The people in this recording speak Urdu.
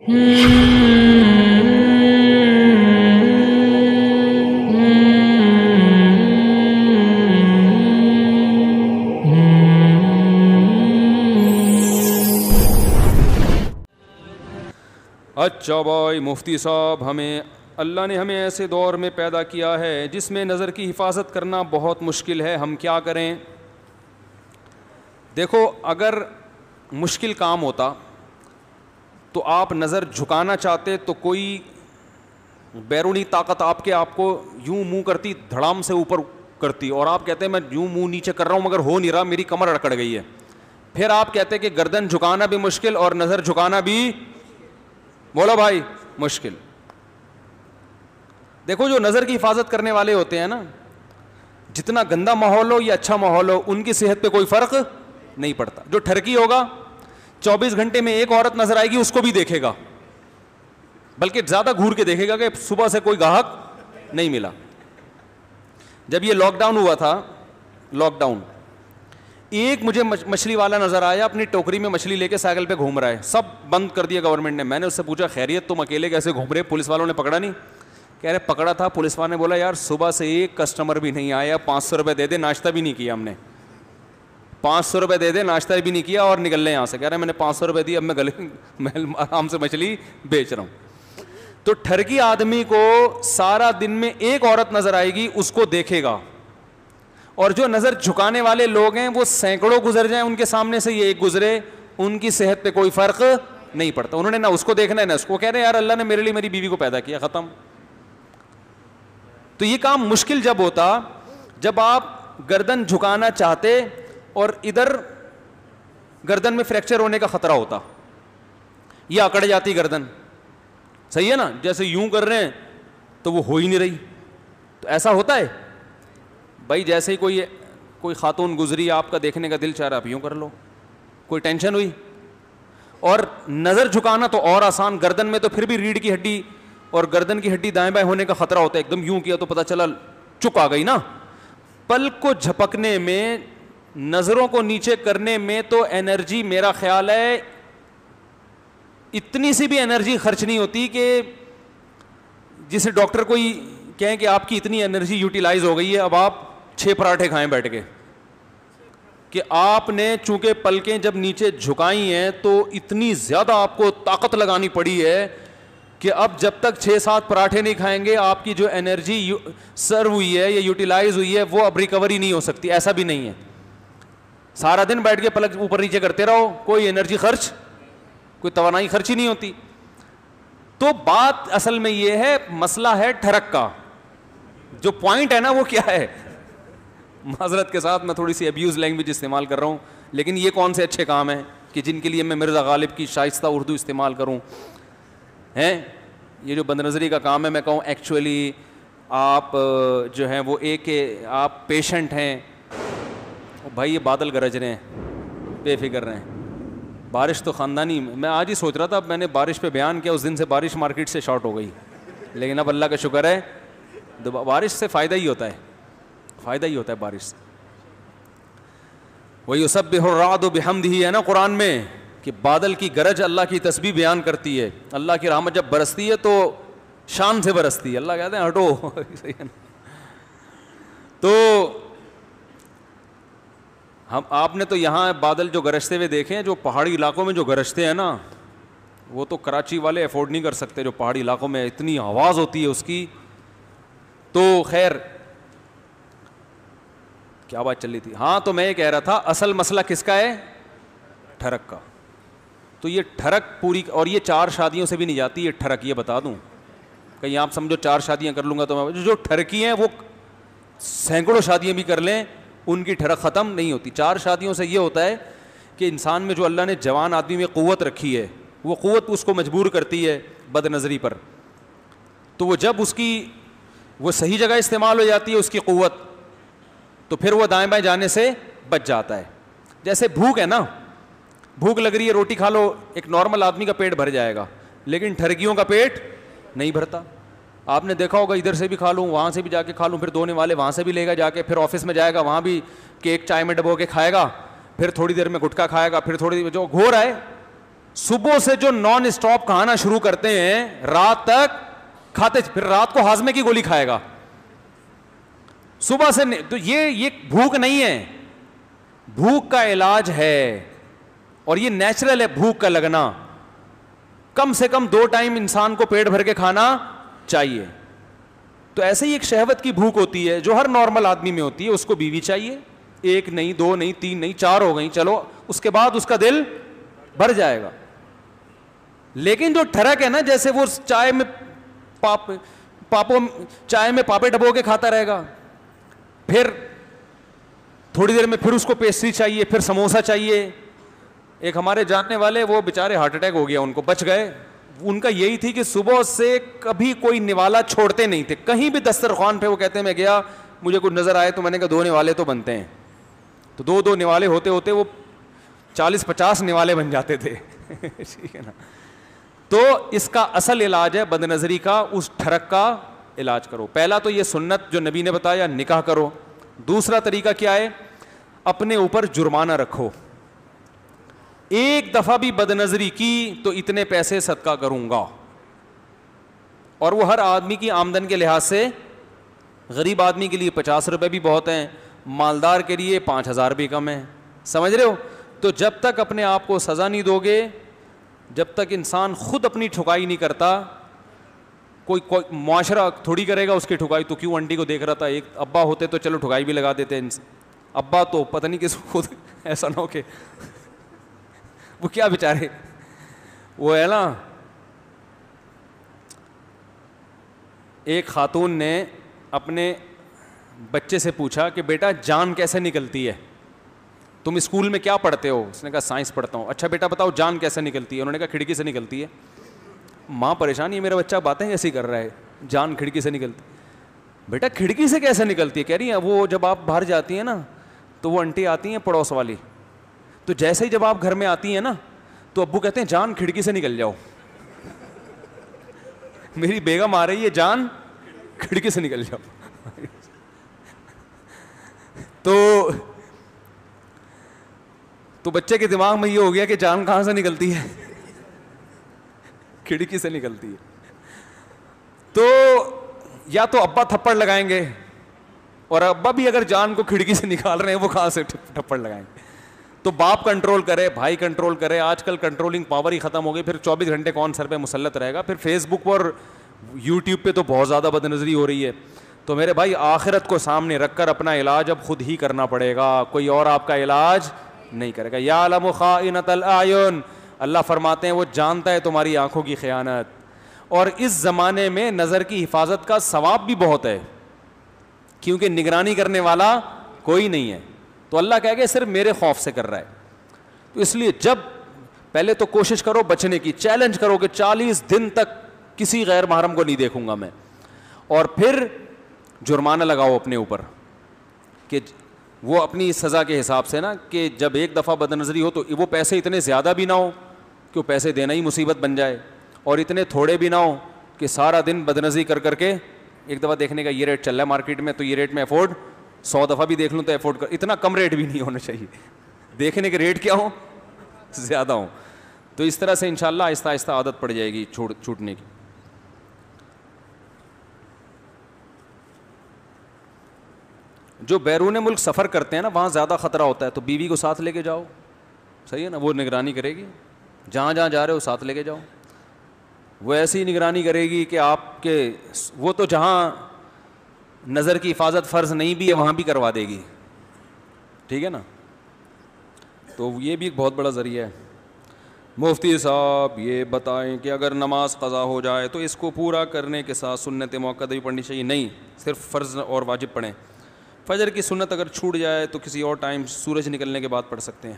اچھا بھائی مفتی صاحب، اللہ نے ہمیں ایسے دور میں پیدا کیا ہے جس میں نظر کی حفاظت کرنا بہت مشکل ہے، ہم کیا کریں؟ دیکھو، اگر مشکل کام ہوتا تو آپ نظر جھکانا چاہتے تو کوئی بیرونی طاقت آپ کو یوں منہ کرتی، دھڑام سے اوپر کرتی، اور آپ کہتے ہیں میں یوں منہ نیچے کر رہا ہوں مگر ہو نہیں رہا، میری کمر اکڑ گئی ہے. پھر آپ کہتے کہ گردن جھکانا بھی مشکل اور نظر جھکانا بھی، بولو بھائی، مشکل. دیکھو، جو نظر کی حفاظت کرنے والے ہوتے ہیں نا، جتنا گندا ماحول ہو یا اچھا ماحول ہو، ان کی صحت پہ کوئی فرق نہیں پڑتا. جو ٹھرکی ہوگا 24 گھنٹے میں ایک عورت نظر آئے گی، اس کو بھی دیکھے گا، بلکہ زیادہ گھور کے دیکھے گا کہ صبح سے کوئی گاہک نہیں ملا. جب یہ لاک ڈاؤن ہوا تھا، لاک ڈاؤن، ایک مجھے مچھلی والا نظر آیا، اپنی ٹوکری میں مچھلی لے کے سائیکل پہ گھوم رہا ہے. سب بند کر دیا گورنمنٹ نے. میں نے اس سے پوچھا خیریت، تم اکیلے کیسے گھوم رہے؟ پولیس والوں نے پکڑا نہیں؟ کہہ رہے پکڑا تھا. پولیس والوں نے بولا یار صبح سے ایک کسٹمر بھی نہیں آیا، 500 روپے دے دے، ناشتہ بھی نہیں کیا ہم نے، 500 روپے دے دے، ناشتہ بھی نہیں کیا اور نکل لیں یہاں سے. کہہ رہے میں نے 500 روپے دی، اب میں آرام سے مچھلی بیچ رہا ہوں. تو ٹھرکی آدمی کو سارا دن میں ایک عورت نظر آئے گی، اس کو دیکھے گا. اور جو نظر جھکانے والے لوگ ہیں وہ سینکڑوں گزر جائیں ان کے سامنے سے، یہ ایک گزرے، ان کی صحت پہ کوئی فرق نہیں پڑتا. انہوں نے نہ اس کو دیکھنا ہے نہ اس کو. کہہ رہے یار اللہ نے میرے لیے میری بیوی کو پیدا کیا، ختم. تو یہ کام مشکل جب ہوتا جب آپ گردن جھکانا چاہتے اور ادھر گردن میں فریکچر ہونے کا خطرہ ہوتا، یہ اکڑ جاتی گردن. صحیح ہے نا؟ جیسے یوں کر رہے ہیں تو وہ ہو ہی نہیں رہی. تو ایسا ہوتا ہے بھائی، جیسے ہی کوئی خاتون گزری، آپ کا دیکھنے کا دل چاہ رہا، آپ یوں کر لو، کوئی ٹینشن ہوئی. اور نظر جھکانا تو اور آسان، گردن میں تو پھر بھی ریڑھ کی ہڈی اور گردن کی ہڈی دائیں بائیں ہونے کا خطرہ ہوتا ہے. ایک دم یوں کیا تو پتہ چلا چک آ گئی نا. پلک کو جھپکنے میں، نظروں کو نیچے کرنے میں تو انرجی، میرا خیال ہے اتنی سی بھی انرجی خرچ نہیں ہوتی کہ جسے ڈاکٹر کوئی کہیں کہ آپ کی اتنی انرجی یوٹیلائز ہو گئی ہے، اب آپ 6 پراٹھے کھائیں بیٹھ کے. کہ آپ نے چونکہ پلکیں جب نیچے جھکائی ہیں تو اتنی زیادہ آپ کو طاقت لگانی پڑی ہے کہ اب جب تک 6-7 پراٹھے نہیں کھائیں گے، آپ کی جو انرجی سرو ہوئی ہے یا یوٹیلائز ہوئی ہے وہ اب ریکوری نہیں ہو سکتی. ایسا بھی نہیں ہے. سارا دن بیٹھ کے پلک اوپر نیچے کرتے رہو، کوئی انرجی خرچ، کوئی توانائی خرچ ہی نہیں ہوتی. تو بات اصل میں یہ ہے، مسئلہ ہے ٹھرک کا. جو پوائنٹ ہے نا وہ کیا ہے؟ معذرت کے ساتھ میں تھوڑی سی ابیوز لینگویج استعمال کر رہا ہوں، لیکن یہ کون سے اچھے کام ہیں کہ جن کے لیے میں مرزا غالب کی شائستہ اردو استعمال کروں؟ ہیں یہ جو بد نظری کا کام ہے، میں کہوں ایکچولی آپ جو ہیں وہ آپ پیشنٹ ہیں. بھائی یہ بادل گرج رہے ہیں، بے فکر رہے ہیں، بارش تو خاندانی. میں آج ہی سوچ رہا تھا، اب میں نے بارش پہ بیان کیا، اس دن سے بارش مارکیٹ سے شارٹ ہو گئی، لیکن اب اللہ کا شکر ہے بارش سے فائدہ ہی ہوتا ہے، فائدہ ہی ہوتا ہے بارش سے. وَيُسَبِّحُ الرَّعْدُ بِحَمْدِهِ ہے نا قرآن میں، کہ بادل کی گرج اللہ کی تسبیح بیان کرتی ہے. اللہ کی رحمت جب برستی ہے تو شان سے برستی ہے. اللہ کہتے ہیں ہٹو. تو آپ نے تو یہاں بادل جو گرجتے ہوئے دیکھے ہیں، جو پہاڑی علاقوں میں جو گرجتے ہیں نا، وہ تو کراچی والے افورڈ نہیں کر سکتے. جو پہاڑی علاقوں میں اتنی آواز ہوتی ہے اس کی. تو خیر کیا بات چل رہی تھی؟ ہاں، تو میں یہ کہہ رہا تھا اصل مسئلہ کس کا ہے؟ ٹھرک کا. تو یہ ٹھرک پوری، اور یہ 4 شادیوں سے بھی نہیں جاتی یہ ٹھرک. یہ بتا دوں، کہیں آپ سمجھو 4 شادیاں کر لوں گا تو میں، جو ٹھرکی ہیں وہ سینکڑوں شادیاں بھی کر لیں، ان کی ٹھرک ختم نہیں ہوتی. 4 شادیوں سے یہ ہوتا ہے کہ انسان میں جو اللہ نے جوان آدمی میں قوت رکھی ہے، وہ قوت اس کو مجبور کرتی ہے بد نظری پر. تو وہ جب اس کی وہ صحیح جگہ استعمال ہو جاتی ہے اس کی قوت، تو پھر وہ دائیں بائیں جانے سے بچ جاتا ہے. جیسے بھوک ہے نا، بھوک لگ رہی ہے، روٹی کھا لو، ایک نارمل آدمی کا پیٹ بھر جائے گا، لیکن ٹھرکیوں کا پیٹ نہیں بھرتا. آپ نے دیکھا ہوگا، ادھر سے بھی کھا لوں، وہاں سے بھی جا کے کھا لوں، پھر دھونے والے وہاں سے بھی لے گا جا کے، پھر آفس میں جائے گا، وہاں بھی کیک چائے میں ڈبو کے کھائے گا، پھر تھوڑی دیر میں گٹکا کھائے گا، پھر تھوڑی جو گھو رہا ہے صبح سے جو نان اسٹاپ کھانا شروع کرتے ہیں رات تک کھاتے, پھر رات کو ہاضمے کی گولی کھائے گا صبح سے. تو یہ بھوک نہیں ہے, بھوک کا علاج ہے, اور یہ نیچرل ہے بھوک کا لگنا. کم سے کم 2 ٹائم انسان کو پیٹ بھر کے کھانا چاہیے. تو ایسے ہی ایک شہوت کی بھوک ہوتی ہے جو ہر نارمل آدمی میں ہوتی ہے. اس کو بیوی چاہیے, 1 نہیں 2 نہیں 3 نہیں 4 ہو گئی, چلو اس کے بعد اس کا دل بھر جائے گا. لیکن جو ٹھڑک ہے نا, جیسے وہ چائے میں چائے میں پاپے ڈبو کے کھاتا رہے گا, پھر تھوڑی دیر میں پھر اس کو پیسٹری چاہیے, پھر سموسہ چاہیے. ایک ہمارے جاننے والے, وہ بیچارے ہارٹ اٹیک ہو گیا, ان کو بچ گئے. ان کا یہی تھی کہ صبح سے کبھی کوئی نوالا چھوڑتے نہیں تھے, کہیں بھی دسترخوان پہ وہ کہتے ہیں میں گیا مجھے کچھ نظر آئے تو میں نے کہا 2 نوالے تو بنتے ہیں. تو 2 نوالے ہوتے ہوتے وہ 40-50 نوالے بن جاتے تھے. ٹھیک ہے نا. تو اس کا اصل علاج ہے بد نظری کا, اس ٹھڑک کا علاج کرو. پہلا تو یہ سنت جو نبی نے بتایا, نکاح کرو. دوسرا طریقہ کیا ہے, اپنے اوپر جرمانہ رکھو. ایک دفعہ بھی بد نظری کی تو اتنے پیسے صدقہ کروں گا. اور وہ ہر آدمی کی آمدن کے لحاظ سے, غریب آدمی کے لیے 50 روپے بھی بہت ہیں, مالدار کے لیے 5000 بھی کم ہیں. سمجھ رہے ہو. تو جب تک اپنے آپ کو سزا نہیں دو گے, جب تک انسان خود اپنی ٹھکائی نہیں کرتا, کوئی معاشرہ تھوڑی کرے گا اس کی ٹھکائی. تو کیوں آنٹی کو دیکھ رہا تھا, ایک ابا ہوتے تو چلو ٹھکائی بھی لگا دیتے. ابا تو پتہ نہیں کس خود ایسا نہ ہو کہ وہ کیا بیچارے, وہ ہے نا. ایک خاتون نے اپنے بچے سے پوچھا کہ بیٹا جان کیسے نکلتی ہے, تم اسکول میں کیا پڑھتے ہو؟ اس نے کہا سائنس پڑھتا ہوں. اچھا بیٹا بتاؤ جان کیسے نکلتی ہے؟ انہوں نے کہا کھڑکی سے نکلتی ہے. ماں پریشان, یہ میرا بچہ باتیں ایسی کر رہا ہے, جان کھڑکی سے نکلتی. بیٹا کھڑکی سے کیسے نکلتی ہے؟ کہہ رہی ہے وہ جب آپ باہر جاتی ہیں نا تو وہ آنٹی آتی ہیں پڑوس والی, تو جیسے ہی جب آپ گھر میں آتی ہیں نا تو ابو کہتے ہیں جان کھڑکی سے نکل جاؤ. میری بیگم آ رہی ہے, جان کھڑکی سے نکل جاؤ. تو بچے کے دماغ میں یہ ہو گیا کہ جان کہاں سے نکلتی ہے, کھڑکی سے نکلتی ہے. تو یا تو ابا تھپڑ لگائیں گے, اور ابا بھی اگر جان کو کھڑکی سے نکال رہے ہیں وہ کہاں سے تھپڑ لگائیں گے. تو باپ کنٹرول کرے, بھائی کنٹرول کرے. آج کل کنٹرولنگ پاور ہی ختم ہو گئی. پھر 24 گھنٹے کون سر پہ مسلط رہے گا. پھر فیس بک پر یوٹیوب پہ تو بہت زیادہ بد نظری ہو رہی ہے. تو میرے بھائی آخرت کو سامنے رکھ کر اپنا علاج اب خود ہی کرنا پڑے گا, کوئی اور آپ کا علاج نہیں کرے گا. یعلم خائنۃ الاعین, اللہ فرماتے ہیں وہ جانتا ہے تمہاری آنکھوں کی خیانت. اور اس زمانے میں نظر کی حفاظت کا ثواب بھی بہت ہے, کیونکہ نگرانی کرنے والا کوئی نہیں ہے. تو اللہ کہے گا صرف میرے خوف سے کر رہا ہے. تو اس لیے جب پہلے تو کوشش کرو بچنے کی, چیلنج کرو کہ 40 دن تک کسی غیر محرم کو نہیں دیکھوں گا میں. اور پھر جرمانہ لگاؤ اپنے اوپر کہ وہ اپنی سزا کے حساب سے نا, کہ جب ایک دفعہ بد نظری ہو تو وہ پیسے اتنے زیادہ بھی نہ ہو کہ وہ پیسے دینا ہی مصیبت بن جائے, اور اتنے تھوڑے بھی نہ ہو کہ سارا دن بد نظری کر کر کے ایک دفعہ دیکھنے کا یہ ریٹ چل رہا ہے مارکیٹ میں تو یہ ریٹ میں افورڈ 100 دفعہ بھی دیکھ لوں تو افورڈ کر. اتنا کم ریٹ بھی نہیں ہونا چاہیے, دیکھنے کے ریٹ کیا ہوں زیادہ ہوں. تو اس طرح سے انشاءاللہ آہستہ آہستہ عادت پڑ جائے گی چھوٹنے کی. جو بیرون ملک سفر کرتے ہیں نا وہاں زیادہ خطرہ ہوتا ہے, تو بیوی کو ساتھ لے کے جاؤ, صحیح ہے نا, وہ نگرانی کرے گی. جہاں جہاں جا رہے ہو ساتھ لے کے جاؤ, وہ ایسی نگرانی کرے گی کہ آپ کے, وہ تو جہاں نظر کی حفاظت فرض نہیں بھی ہے وہاں بھی کروا دے گی. ٹھیک ہے نا. تو یہ بھی ایک بہت بڑا ذریعہ ہے. مفتی صاحب یہ بتائیں کہ اگر نماز قضا ہو جائے تو اس کو پورا کرنے کے ساتھ سنت موقع بھی پڑھنی چاہیے؟ نہیں, صرف فرض اور واجب پڑھیں. فجر کی سنت اگر چھوٹ جائے تو کسی اور ٹائم سورج نکلنے کے بعد پڑھ سکتے ہیں.